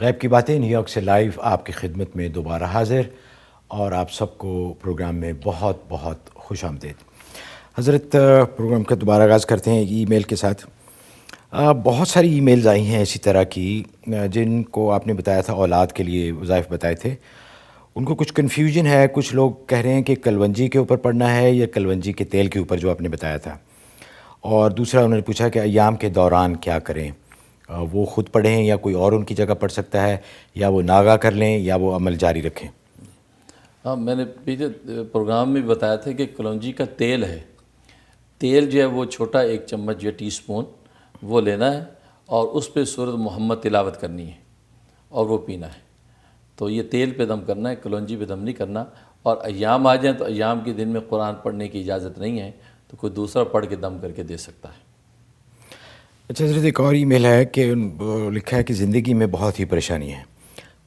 غیب کی باتیں نیو یارک سے لائیو آپ کی خدمت میں دوبارہ حاضر، اور آپ سب کو پروگرام میں بہت بہت خوش آمدید۔ حضرت، پروگرام کا دوبارہ آغاز کرتے ہیں ای میل کے ساتھ۔ بہت ساری ای میلز آئی ہیں اسی طرح کی، جن کو آپ نے بتایا تھا اولاد کے لیے وظائف بتائے تھے، ان کو کچھ کنفیوژن ہے۔ کچھ لوگ کہہ رہے ہیں کہ کلونجی کے اوپر پڑھنا ہے یا کلونجی کے تیل کے اوپر جو آپ نے بتایا تھا، اور دوسرا انہوں نے پوچھا کہ ایام کے دوران کیا کریں، وہ خود پڑھیں یا کوئی اور ان کی جگہ پڑھ سکتا ہے، یا وہ ناغہ کر لیں یا وہ عمل جاری رکھیں۔ ہاں، میں نے پیچھے پروگرام میں بتایا تھا کہ کلونجی کا تیل ہے، تیل جو ہے وہ چھوٹا 1 چمچ یا ٹی سپون وہ لینا ہے، اور اس پہ سورۃ محمد تلاوت کرنی ہے اور وہ پینا ہے۔ تو یہ تیل پہ دم کرنا ہے، کلونجی پہ دم نہیں کرنا۔ اور ایام آ جائیں تو ایام کے دن میں قرآن پڑھنے کی اجازت نہیں ہے، تو کوئی دوسرا پڑھ کے دم کر کے دے سکتا ہے۔ اچھا حضرت، ایک اور ای میل ہے کہ لکھا ہے کہ زندگی میں بہت ہی پریشانی ہے،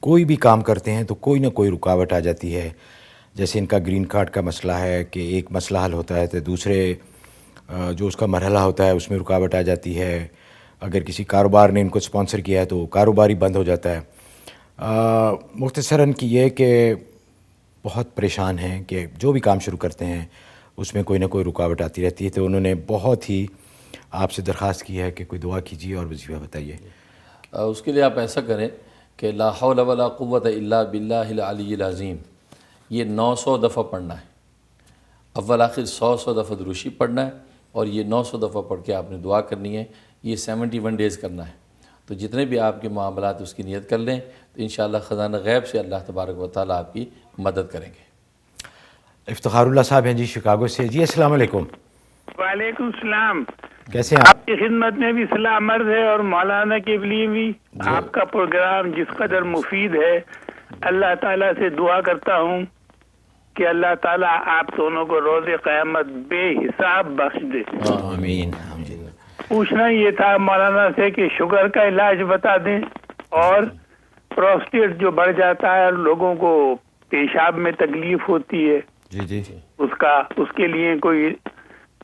کوئی بھی کام کرتے ہیں تو کوئی نہ کوئی رکاوٹ آ جاتی ہے۔ جیسے ان کا گرین کارڈ کا مسئلہ ہے کہ ایک مسئلہ حل ہوتا ہے تو دوسرے جو اس کا مرحلہ ہوتا ہے اس میں رکاوٹ آ جاتی ہے۔ اگر کسی کاروبار نے ان کو اسپانسر کیا ہے تو کاروبار ہی بند ہو جاتا ہے۔ مختصراً کہ یہ کہ بہت پریشان ہیں کہ جو بھی کام شروع کرتے ہیں اس میں کوئی نہ کوئی رکاوٹ آتی رہتی ہے، تو انہوں نے بہت ہی آپ سے درخواست کی ہے کہ کوئی دعا کیجیے اور وظیفہ بتائیے۔ اس کے لیے آپ ایسا کریں کہ لا حول ولا قوت الا باللہ العلی العظیم، یہ 900 دفعہ پڑھنا ہے۔ اول آخر 100 دفعہ دروشی پڑھنا ہے، اور یہ 900 دفعہ پڑھ کے آپ نے دعا کرنی ہے۔ یہ 71 ڈیز کرنا ہے۔ تو جتنے بھی آپ کے معاملات اس کی نیت کر لیں تو انشاءاللہ خزانہ غیب سے اللہ تبارک و تعالیٰ آپ کی مدد کریں گے۔ افتخار اللہ صاحب ہیں جی شکاگو سے۔ جی السلام علیکم۔ وعلیکم السلام۔ کیسے ہیں آپ؟ آپ کی خدمت میں بھی سلام عرض ہے، اور مولانا کے لیے بھی۔ آپ کا پروگرام جس قدر مفید ہے، اللہ تعالیٰ سے دعا کرتا ہوں کہ اللہ تعالیٰ آپ دونوں کو روز قیامت بے حساب بخش دے۔ آمین۔ پوچھنا یہ تھا مولانا سے کہ شوگر کا علاج بتا دیں، اور پروسٹیٹ جو بڑھ جاتا ہے، لوگوں کو پیشاب میں تکلیف ہوتی ہے، جی جی اس کے لیے کوئی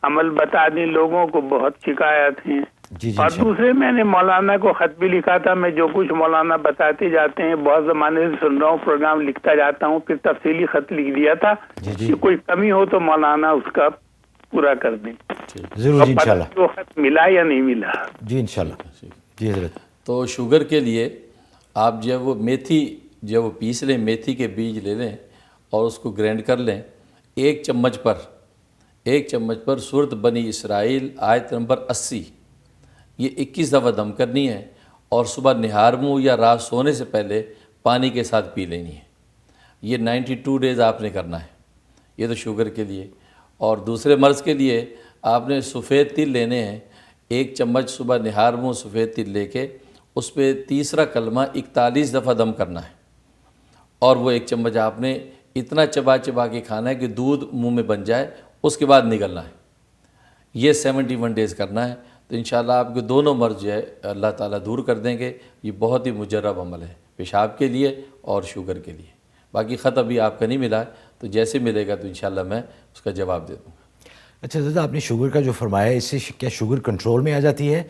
عمل بتا دیں، لوگوں کو بہت شکایت ہیں۔ جی اور دوسرے میں نے مولانا کو خط بھی لکھا تھا، میں جو کچھ مولانا بتاتے جاتے ہیں بہت زمانے سے سن رہا ہوں، پروگرام لکھتا جاتا ہوں، پھر تفصیلی خط لکھ دیا تھا کہ کوئی کمی ہو تو مولانا اس کا پورا کر دیں۔ ضرور جی انشاءاللہ۔ وہ خط ملا یا نہیں ملا؟ جی انشاءاللہ۔ جی حضرت۔ تو شوگر کے لیے آپ جو ہے وہ میتھی جو ہے وہ پیس لیں، میتھی کے بیج لے لیں اور اس کو گرینڈ کر لیں۔ 1 چمچ پر سورۃ بنی اسرائیل آیت نمبر 80 یہ 21 دفعہ دم کرنی ہے، اور صبح نہار منہ یا رات سونے سے پہلے پانی کے ساتھ پی لینی ہے۔ یہ 92 ڈیز آپ نے کرنا ہے۔ یہ تو شوگر کے لیے۔ اور دوسرے مرض کے لیے آپ نے سفید تل لینے ہیں، 1 چمچ صبح نہار منہ سفید تل لے کے اس پہ تیسرا کلمہ 41 دفعہ دم کرنا ہے، اور وہ 1 چمچ آپ نے اتنا چبا چبا کے کھانا ہے کہ دودھ منہ میں بن جائے، اس کے بعد نگلنا ہے۔ یہ 71 ڈیز کرنا ہے، تو انشاءاللہ آپ کے دونوں مرض جو ہے اللہ تعالیٰ دور کر دیں گے۔ یہ بہت ہی مجرب عمل ہے پیشاب کے لیے اور شوگر کے لیے۔ باقی خط ابھی آپ کا نہیں ملا ہے، تو جیسے ملے گا تو انشاءاللہ میں اس کا جواب دے دوں گا۔ اچھا حضرت، آپ نے شوگر کا جو فرمایا ہے، اس سے کیا شوگر کنٹرول میں آ جاتی ہے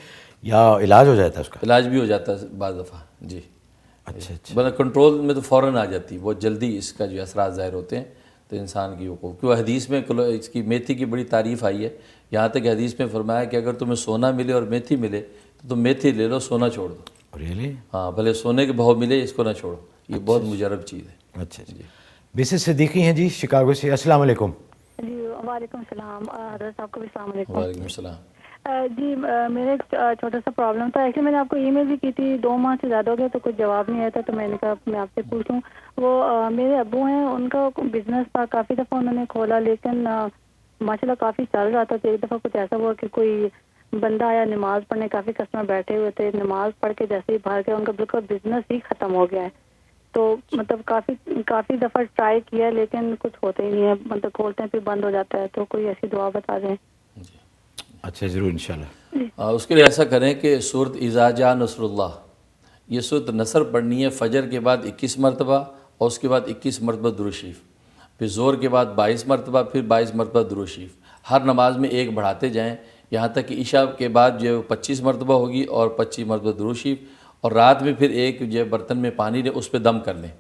یا علاج ہو جاتا ہے اس کا؟ علاج بھی ہو جاتا ہے بعض دفعہ، جی۔ اچھا اچھا۔ بنا کنٹرول میں تو فوراً آ جاتی ہے، بہت جلدی اس کا جو اثرات ظاہر ہوتے ہیں، تو انسان کی وقوف کیوں حدیث میں اس کی میتھی کی بڑی تعریف آئی ہے، یہاں تک کہ حدیث میں فرمایا کہ اگر تمہیں سونا ملے اور میتھی ملے تو تم میتھی لے لو، سونا چھوڑ دو۔ ریئلی؟ ہاں، بھلے سونے کے بہاؤ ملے، اس کو نہ چھوڑو، یہ بہت مجرب چیز ہے۔ اچھا جی۔ بیسس صدیقی ہیں جی شکاگو سے۔ السلام علیکم۔ جی وعلیکم السلام، حضرت صاحب کو بھی السلام علیکم۔ وعلیکم السلام۔ جی میرے ایک چھوٹا سا پرابلم تھا، ایکچولی میں نے آپ کو ای میل بھی کی تھی، 2 ماہ سے زیادہ ہو گیا تو کوئی جواب نہیں آیا تھا، تو میں نے کہا میں آپ سے پوچھوں۔ وہ میرے ابو ہیں، ان کا بزنس تھا، کافی دفعہ انہوں نے کھولا، لیکن ماشاءاللہ کافی چل رہا تھا۔ تو ایک دفعہ کچھ ایسا ہوا کہ کوئی بندہ آیا نماز پڑھنے، کافی کسٹمر بیٹھے ہوئے تھے، نماز پڑھ کے جیسے ہی باہر گیا ان کا بالکل بزنس ہی ختم ہو گیا ہے۔ تو مطلب کافی دفعہ ٹرائی کیا لیکن کچھ ہوتا ہی نہیں ہے، مطلب کھولتے ہیں پھر بند ہو جاتا ہے، تو کوئی ایسی دعا بتا دیں۔ اچھا ضرور انشاءاللہ۔ اس کے لیے ایسا کریں کہ سورۃ اذا جاء نصر اللہ، یہ سورۃ نصر پڑھنی ہے فجر کے بعد 21 مرتبہ، اور اس کے بعد 21 مرتبہ درود شریف، پھر زور کے بعد 22 مرتبہ، پھر 22 مرتبہ درود شریف۔ ہر نماز میں ایک بڑھاتے جائیں، یہاں تک کہ عشاء کے بعد جو 25 مرتبہ ہوگی اور 25 مرتبہ درود شریف، اور رات میں پھر ایک جو برتن میں پانی لیں اس پہ دم کر لیں.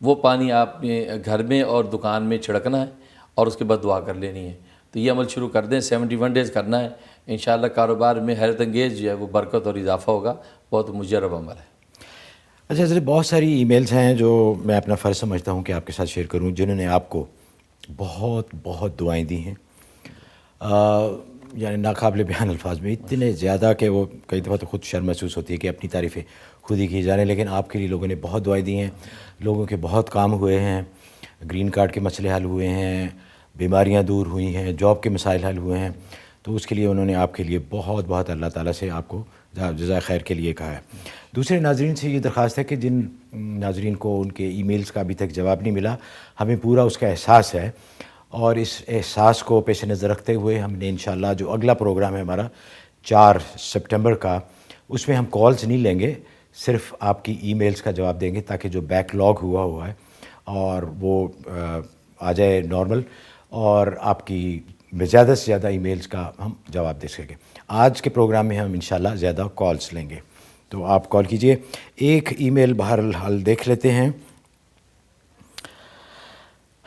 وہ پانی آپ نے گھر میں اور دکان میں چھڑکنا ہے اور اس کے بعد دعا کر لینی ہے. تو یہ عمل شروع کر دیں, 71 ڈیز کرنا ہے. انشاءاللہ کاروبار میں حیرت انگیز جو ہے وہ برکت اور اضافہ ہوگا. بہت مجرب عمل ہے. اچھا حضرت, بہت ساری ای میلز ہیں جو میں اپنا فرض سمجھتا ہوں کہ آپ کے ساتھ شیئر کروں, جنہوں نے آپ کو بہت بہت دعائیں دی ہیں, یعنی ناقابل بیان الفاظ میں اتنے زیادہ کہ وہ کئی دفعہ تو خود شرم محسوس ہوتی ہے کہ اپنی تعریفیں خود ہی کی جا رہے ہیں. لیکن آپ کے لیے لوگوں نے بہت دعائیں دی ہیں, لوگوں کے بہت کام ہوئے ہیں, گرین کارڈ کے مسئلے حل ہوئے ہیں, بیماریاں دور ہوئی ہیں, جاب کے مسائل حل ہوئے ہیں. تو اس کے لیے انہوں نے آپ کے لیے بہت بہت اللہ تعالیٰ سے آپ کو جزائے خیر کے لیے کہا ہے. دوسرے ناظرین سے یہ درخواست ہے کہ جن ناظرین کو ان کے ای میلز کا ابھی تک جواب نہیں ملا, ہمیں پورا اس کا احساس ہے, اور اس احساس کو پیش نظر رکھتے ہوئے ہم نے انشاءاللہ جو اگلا پروگرام ہے ہمارا 4 سپٹمبر کا, اس میں ہم کالز نہیں لیں گے, صرف آپ کی ای میلز کا جواب دیں گے, تاکہ جو بیک لاگ ہوا ہے اور وہ آ جائے نارمل, اور آپ کی زیادہ سے زیادہ ای میلز کا ہم جواب دے سکیں. آج کے پروگرام میں ہم انشاءاللہ زیادہ کالز لیں گے, تو آپ کال کیجئے. ایک ای میل بہرحال دیکھ لیتے ہیں.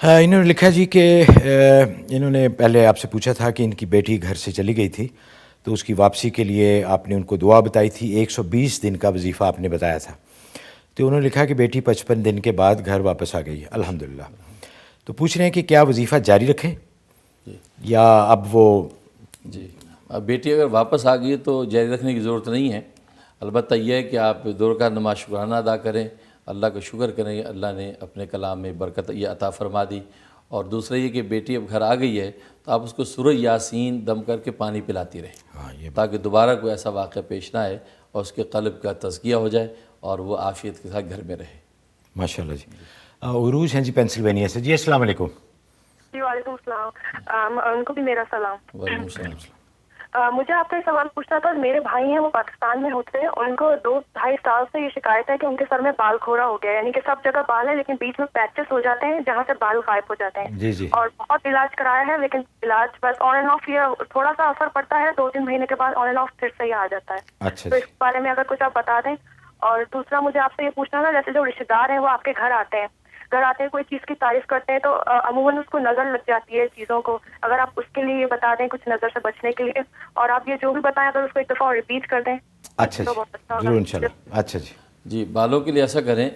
انہوں نے لکھا جی کہ انہوں نے پہلے آپ سے پوچھا تھا کہ ان کی بیٹی گھر سے چلی گئی تھی, تو اس کی واپسی کے لیے آپ نے ان کو دعا بتائی تھی. 120 دن کا وظیفہ آپ نے بتایا تھا. تو انہوں نے لکھا کہ بیٹی 55 دن کے بعد گھر واپس آ گئی, الحمدللہ. تو پوچھ رہے ہیں کہ کیا وظیفہ جاری رکھیں یا اب وہ جی, اب بیٹی اگر واپس آ گئی تو جاری رکھنے کی ضرورت نہیں ہے. البتہ یہ ہے کہ آپ 2 رکعت نماز شکرانہ ادا کریں, اللہ کا شکر کریں, اللہ نے اپنے کلام میں برکت یہ عطا فرما دی. اور دوسرا یہ کہ بیٹی اب گھر آ گئی ہے تو آپ اس کو سورہ یاسین دم کر کے پانی پلاتی رہیں, تاکہ دوبارہ کوئی ایسا واقعہ پیش نہ آئے اور اس کے قلب کا تزکیہ ہو جائے اور وہ عافیت کے ساتھ گھر میں رہے. ماشاءاللہ جی. عروج ہیں جی پینسلوینیا سے. جی السلام علیکم. جی وعلیکم السلام. ان کو بھی میرا سلام. وعلیکم السلام. مجھے آپ کا سوال پوچھنا تھا. میرے بھائی ہیں, وہ پاکستان میں ہوتے ہیں, ان کو 2-2.5 سال سے یہ شکایت ہے کہ ان کے سر میں بال کھوڑا ہو گیا ہے, یعنی کہ سب جگہ بال ہے لیکن بیچ میں پیچز ہو جاتے ہیں جہاں سے بال غائب ہو جاتے ہیں. جی جی. اور بہت علاج کرایا ہے لیکن علاج بس آن اینڈ آف, یہ تھوڑا سا اثر پڑتا ہے, 2-3 مہینے کے بعد آن اینڈ آف پھر سے یہ آ جاتا ہے. اچھا تو اس بارے میں اگر کچھ آپ بتا دیں. اور دوسرا مجھے آپ سے یہ پوچھنا تھا, جیسے جو رشتے دار ہیں وہ آپ کے گھر آتے ہیں کوئی چیز کی تعریف کرتے ہیں تو عموماً اس کو نظر لگ جاتی ہے چیزوں کو. اگر آپ اس کے لیے یہ بتا دیں کچھ نظر سے بچنے کے لیے, اور آپ یہ جو بھی بتائیں اگر اس کو ایک دفعہ ریپیٹ کر دیں. اچھا جی, ضرور انشاءاللہ. اچھا جی. جی, بالوں کے لیے ایسا کریں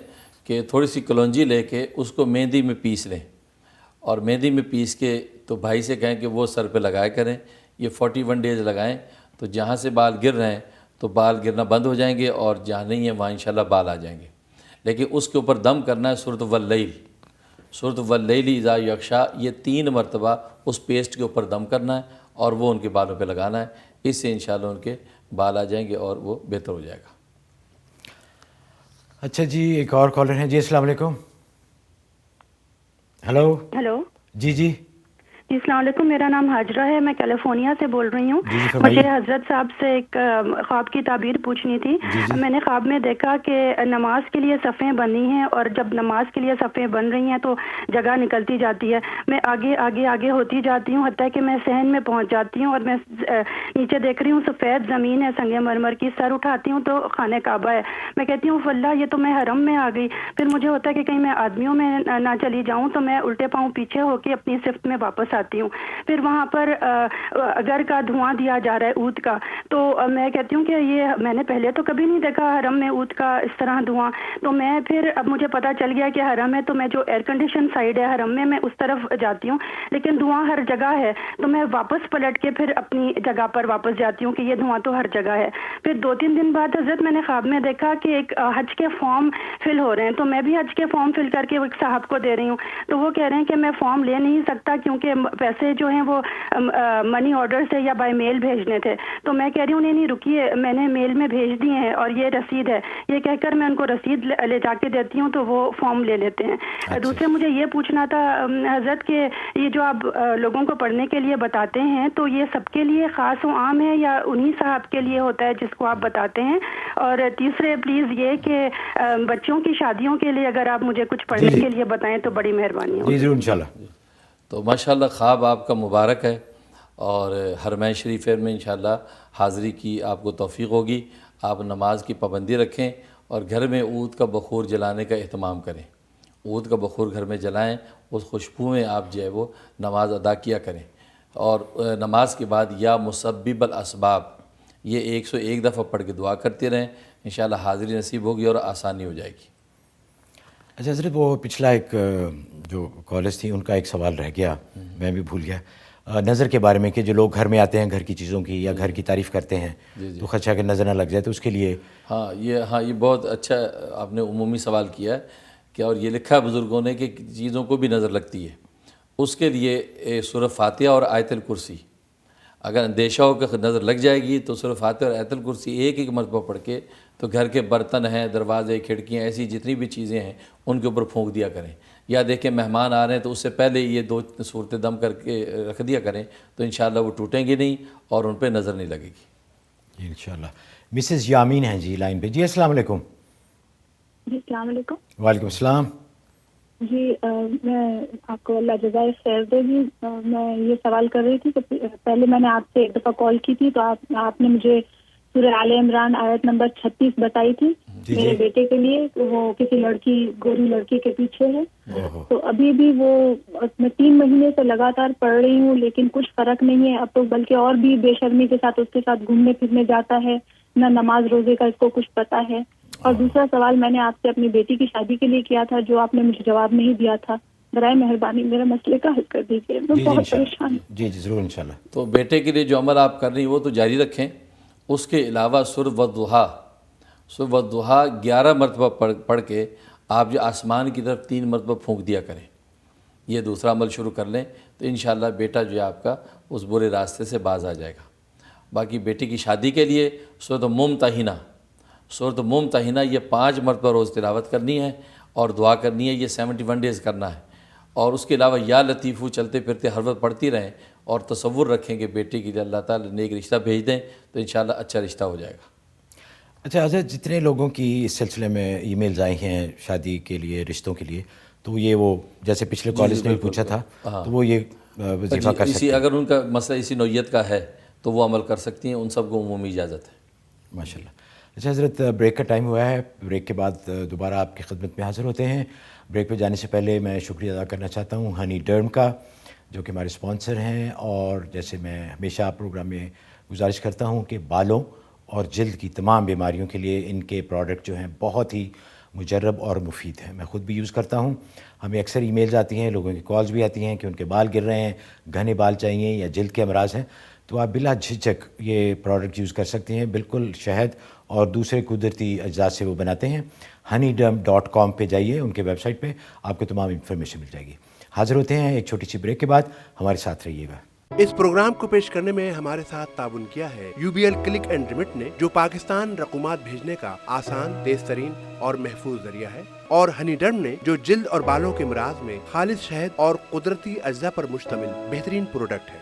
کہ تھوڑی سی کلونجی لے کے اس کو مہندی میں پیس لیں, اور مہندی میں پیس کے تو بھائی سے کہیں کہ وہ سر پہ لگایا کریں. یہ 41 ڈیز لگائیں تو جہاں سے بال گر رہے ہیں تو بال گرنا بند ہو جائیں گے, اور جہاں نہیں ہیں وہاں انشاءاللہ بال آ جائیں گے. لیکن اس کے اوپر دم کرنا ہے سورۃ واللیل, سورۃ واللیل اذا یغشا, یہ 3 مرتبہ اس پیسٹ کے اوپر دم کرنا ہے اور وہ ان کے بالوں پہ لگانا ہے. اس سے انشاءاللہ ان کے بال آ جائیں گے اور وہ بہتر ہو جائے گا. اچھا جی, ایک اور کالر ہیں. جی السلام علیکم. ہلو. ہلو. جی جی. جی السلام علیکم. میرا نام ہاجرہ ہے, میں کیلیفورنیا سے بول رہی ہوں. مجھے حضرت صاحب سے ایک خواب کی تعبیر پوچھنی تھی. میں نے خواب میں دیکھا کہ نماز کے لیے صفیں بنی ہیں, اور جب نماز کے لیے صفیں بن رہی ہیں تو جگہ نکلتی جاتی ہے. میں آگے آگے آگے ہوتی جاتی ہوں حتیٰ کہ میں صحن میں پہنچ جاتی ہوں, اور میں نیچے دیکھ رہی ہوں سفید زمین ہے سنگ مرمر کی. سر اٹھاتی ہوں تو خانہ کعبہ ہے. میں کہتی ہوں واللہ یہ تو میں حرم میں آ گئی. پھر مجھے ہوتا ہے کہ کہیں میں آدمیوں میں نہ چلی جاؤں, تو میں الٹے پاؤں پیچھے ہو کے اپنی صفت میں واپس آتی ہوں. پھر وہاں پر گھر کا دھواں دیا جا رہا ہے اود کا, تو میں کہتی ہوں کہ یہ میں نے پہلے تو کبھی نہیں دیکھا حرم میں اود کا اس طرح دھواں. تو میں پھر اب مجھے پتہ چل گیا کہ حرم ہے, تو میں جو ایئر کنڈیشن سائیڈ ہے حرم میں اس طرف جاتی ہوں, لیکن دھواں ہر جگہ ہے. تو میں واپس پلٹ کے پھر اپنی جگہ پر واپس جاتی ہوں کہ یہ دھواں تو ہر جگہ ہے. پھر 2-3 دن بعد حضرت میں نے خواب میں دیکھا کہ ایک حج کے فارم فل ہو رہے ہیں, تو میں بھی حج کے فارم فل کر کے ایک صاحب کو دے رہی ہوں. تو وہ کہہ رہے ہیں کہ میں فارم لے نہیں سکتا کیونکہ پیسے جو ہیں وہ منی آرڈر سے یا بائی میل بھیجنے تھے. تو میں کہہ رہی ہوں نہیں رکیے, میں نے میل میں بھیج دیے ہیں اور یہ رسید ہے. یہ کہہ کر میں ان کو رسید لے جا کے دیتی ہوں تو وہ فارم لے لیتے ہیں. دوسرے مجھے یہ پوچھنا تھا حضرت کہ یہ جو آپ لوگوں کو پڑھنے کے لیے بتاتے ہیں تو یہ سب کے لیے خاص و عام ہے یا انہی صاحب کے لیے ہوتا ہے جس کو آپ بتاتے ہیں؟ اور تیسرے پلیز یہ کہ بچوں کی شادیوں کے لیے اگر آپ مجھے کچھ پڑھنے کے لیے بتائیں تو بڑی مہربانی ہوگی. جی ضرور انشاءاللہ. تو ماشاءاللہ خواب آپ کا مبارک ہے, اور حرمین شریف میں انشاءاللہ حاضری کی آپ کو توفیق ہوگی. آپ نماز کی پابندی رکھیں اور گھر میں عود کا بخور جلانے کا اہتمام کریں. عود کا بخور گھر میں جلائیں, اس خوشبو میں آپ جو ہے وہ نماز ادا کیا کریں. اور نماز کے بعد یا مسبب الاسباب یہ 101 دفعہ پڑھ کے دعا کرتے رہیں, انشاءاللہ حاضری نصیب ہوگی اور آسانی ہو جائے گی. اچھا حضرت, وہ پچھلا ایک جو کالرز تھی ان کا ایک سوال رہ گیا, میں بھی بھول گیا, نظر کے بارے میں کہ جو لوگ گھر میں آتے ہیں گھر کی چیزوں کی یا گھر کی تعریف کرتے ہیں تو خدشہ کہ نظر نہ لگ جائے, تو اس کے لیے یہ بہت اچھا آپ نے عمومی سوال کیا ہے کہ, اور یہ لکھا ہے بزرگوں نے کہ چیزوں کو بھی نظر لگتی ہے. اس کے لیے سورہ فاتحہ اور آیت الکرسی, اگر اندیشہ ہو کہ نظر لگ جائے گی تو سورہ فاتحہ اور آیت الکرسی ایک مرتبہ پڑھ کے تو گھر کے برتن ہیں, دروازے, کھڑکیاں, ایسی جتنی بھی چیزیں ہیں ان کے اوپر پھونک دیا کریں. یا دیکھیں مہمان آ رہے ہیں تو اس سے پہلے یہ 2 صورتیں دم کر کے رکھ دیا کریں, تو انشاءاللہ وہ ٹوٹیں گی نہیں اور ان پہ نظر نہیں لگے گی. جی انشاءاللہ. مسز یامین ہیں جی لائن پہ. جی السلام علیکم. جی السلام علیکم. وعلیکم السلام. جی میں آپ کو اللہ جزائے خیر دے گی. میں یہ سوال کر رہی تھی کہ پہلے میں نے آپ سے ایک دفعہ کال کی تھی تو آپ نے مجھے سورہ آل عمران آیت نمبر 36 بتائی تھی میرے بیٹے کے لیے. وہ کسی لڑکی, گوری لڑکی کے پیچھے ہے. تو ابھی بھی وہ میں 3 مہینے سے لگاتار پڑھ رہی ہوں لیکن کچھ فرق نہیں ہے. اب تو بلکہ اور بھی بے شرمی کے ساتھ اس کے ساتھ گھومنے پھرنے جاتا ہے, نہ نماز روزے کا اس کو کچھ پتہ ہے. اور دوسرا سوال میں نے آپ سے اپنی بیٹی کی شادی کے لیے کیا تھا جو آپ نے مجھے جواب نہیں دیا تھا. برائے مہربانی میرے مسئلے کا حل کر دیجیے, میں بہت پریشان ہوں. جی ضرور انشاءاللہ. تو بیٹے کے لیے جو عمل آپ کر رہی ہیں وہ تو جاری رکھیں. اس کے علاوہ سورہ والضحیٰ 11 مرتبہ پڑھ کے آپ جو آسمان کی طرف 3 مرتبہ پھونک دیا کریں. یہ دوسرا عمل شروع کر لیں تو انشاءاللہ بیٹا جو ہے آپ کا اس برے راستے سے باز آ جائے گا. باقی بیٹی کی شادی کے لیے سورۃ ممتحنہ یہ 5 مرتبہ روز تلاوت کرنی ہے اور دعا کرنی ہے. یہ 71 ڈیز کرنا ہے. اور اس کے علاوہ یا لطیفو چلتے پھرتے ہر وقت پڑھتی رہیں اور تصور رکھیں کہ بیٹے کے لیے اللہ تعالیٰ نے ایک رشتہ بھیج دیں تو انشاءاللہ اچھا رشتہ ہو جائے گا. اچھا حضرت, جتنے لوگوں کی اس سلسلے میں ای میلز آئی ہیں شادی کے لیے, رشتوں کے لیے, تو یہ وہ جیسے پچھلے کالج نے بھی پوچھا تھا تو وہ یہ وظیفہ کر سکتے ہیں. اگر ان کا مسئلہ اسی نوعیت کا ہے تو وہ عمل کر سکتی ہیں, ان سب کو عمومی اجازت ہے. ماشاءاللہ. اچھا حضرت, بریک کا ٹائم ہوا ہے. بریک کے بعد دوبارہ آپ کی خدمت میں حاضر ہوتے ہیں. بریک پہ جانے سے پہلے میں شکریہ ادا کرنا چاہتا ہوں ہنی ڈرم کا, جو کہ ہمارے اسپانسر ہیں. اور جیسے میں ہمیشہ پروگرام میں گزارش کرتا ہوں کہ بالوں اور جلد کی تمام بیماریوں کے لیے ان کے پروڈکٹ جو ہیں بہت ہی مجرب اور مفید ہیں. میں خود بھی یوز کرتا ہوں. ہمیں اکثر ای میلز آتی ہیں, لوگوں کی کالز بھی آتی ہیں کہ ان کے بال گر رہے ہیں, گھنے بال چاہیے یا جلد کے امراض ہیں. تو آپ بلا جھجک یہ پروڈکٹ یوز کر سکتے ہیں. بالکل شہد اور دوسرے قدرتی اجزاء سے وہ بناتے ہیں. honeyderm.com پہ جائیے, ان کے ویب سائٹ پہ آپ کو تمام انفارمیشن مل جائے گی. حاضر ہوتے ہیں ایک چھوٹی سی بریک کے بعد. ہمارے ساتھ رہیے گا. اس پروگرام کو پیش کرنے میں ہمارے ساتھ تعاون کیا ہے UBL کلک اینڈ ریمٹ نے, جو پاکستان رقومات بھیجنے کا آسان, تیز ترین اور محفوظ ذریعہ ہے, اور ہنی ڈرم نے, جو جلد اور بالوں کے امراض میں خالص شہد اور قدرتی اجزاء پر مشتمل بہترین پروڈکٹ ہے.